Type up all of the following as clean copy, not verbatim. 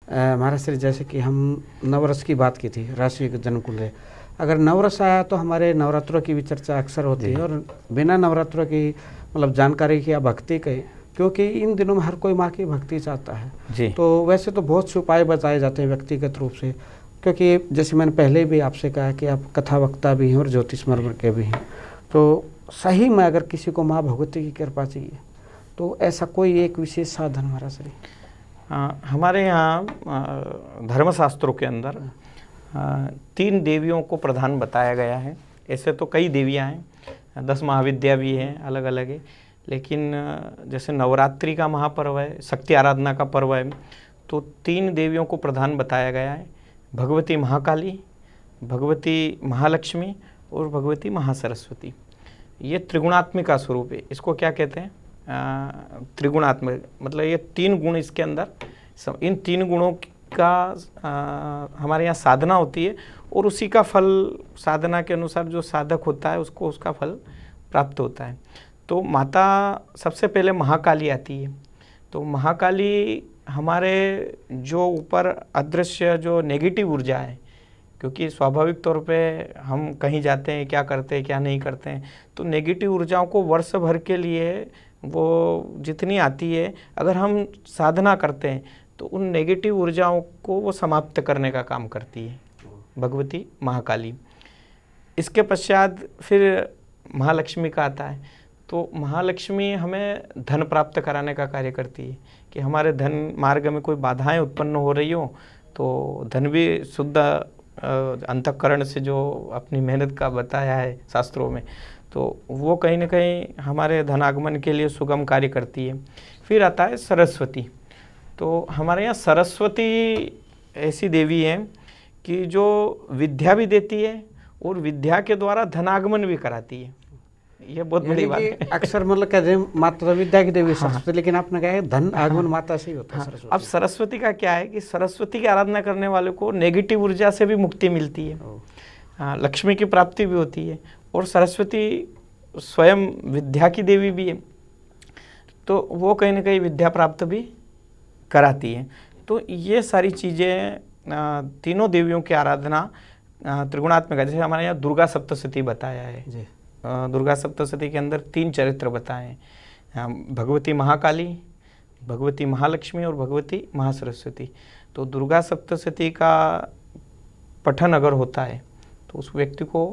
महाराज श्री जैसे कि हम नवरस की बात की थी, राष्ट्रीय जन्म कुंडली, अगर नवरस आया तो हमारे नवरात्रों की भी चर्चा अक्सर होती है, और बिना नवरात्रों की मतलब जानकारी की या भक्ति की, क्योंकि इन दिनों में हर कोई माँ की भक्ति चाहता है जी। तो वैसे तो बहुत से उपाय बताए जाते हैं व्यक्तिगत रूप से, क्योंकि जैसे मैंने पहले भी आपसे कहा कि आप कथा वक्ता भी हैं और ज्योतिषमर्मर के भी हैं, तो सही में अगर किसी को माँ भगवती की कृपा चाहिए तो ऐसा कोई एक विशेष साधन हमारा सही? हमारे यहाँ धर्मशास्त्रों के अंदर 3 देवियों को प्रधान बताया गया है। ऐसे तो कई देवियाँ हैं, 10 महाविद्या भी हैं अलग अलग है, लेकिन जैसे नवरात्रि का महापर्व है, शक्ति आराधना का पर्व है, तो 3 देवियों को प्रधान बताया गया है, भगवती महाकाली, भगवती महालक्ष्मी और भगवती महासरस्वती। ये त्रिगुणात्मिका स्वरूप है। इसको क्या कहते हैं? त्रिगुणात्मक, मतलब ये 3 गुण इसके अंदर, इन 3 गुणों का हमारे यहाँ साधना होती है, और उसी का फल साधना के अनुसार जो साधक होता है उसको उसका फल प्राप्त होता है। तो माता सबसे पहले महाकाली आती है। तो महाकाली हमारे जो ऊपर अदृश्य जो नेगेटिव ऊर्जा है, क्योंकि स्वाभाविक तौर पे हम कहीं जाते हैं, क्या करते हैं क्या नहीं करते हैं, तो नेगेटिव ऊर्जाओं को वर्ष भर के लिए वो जितनी आती है, अगर हम साधना करते हैं तो उन नेगेटिव ऊर्जाओं को वो समाप्त करने का काम करती है भगवती महाकाली। इसके पश्चात फिर महालक्ष्मी का आता है। तो महालक्ष्मी हमें धन प्राप्त कराने का कार्य करती है, कि हमारे धन मार्ग में कोई बाधाएं उत्पन्न हो रही हो तो धन भी शुद्ध अंतःकरण से जो अपनी मेहनत का बताया है शास्त्रों में, तो वो कहीं ना कहीं हमारे धनागमन के लिए सुगम कार्य करती है। फिर आता है सरस्वती। तो हमारे यहाँ सरस्वती ऐसी देवी है कि जो विद्या भी देती है और विद्या के द्वारा धनागमन भी कराती है। ये बहुत बड़ी बात है। अक्सर मतलब कहते हैं माता विद्या की देवी सरस्वती, लेकिन आपने कहा है धन आगमन माता से ही होता है सरस्वती। अब सरस्वती का क्या है कि सरस्वती की आराधना करने वाले को नेगेटिव ऊर्जा से भी मुक्ति मिलती है, लक्ष्मी की प्राप्ति भी होती है, और सरस्वती स्वयं विद्या की देवी भी है, तो वो कहीं ना कहीं विद्या प्राप्त भी कराती है। तो ये सारी चीज़ें तीनों देवियों की आराधना त्रिगुणात्मक है। जैसे हमारे यहाँ दुर्गा सप्तशती बताया है जी। दुर्गा सप्तशती के अंदर 3 चरित्र बताए हैं, भगवती महाकाली, भगवती महालक्ष्मी और भगवती महासरस्वती। तो दुर्गा सप्तशती का पठन अगर होता है तो उस व्यक्ति को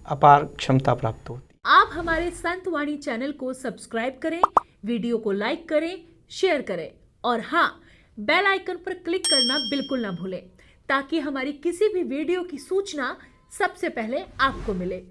अपार क्षमता प्राप्त होती है। आप हमारे संतवाणी चैनल को सब्सक्राइब करें, वीडियो को लाइक करें, शेयर करें, और हाँ, बेल आइकन पर क्लिक करना बिल्कुल ना भूलें, ताकि हमारी किसी भी वीडियो की सूचना सबसे पहले आपको मिले।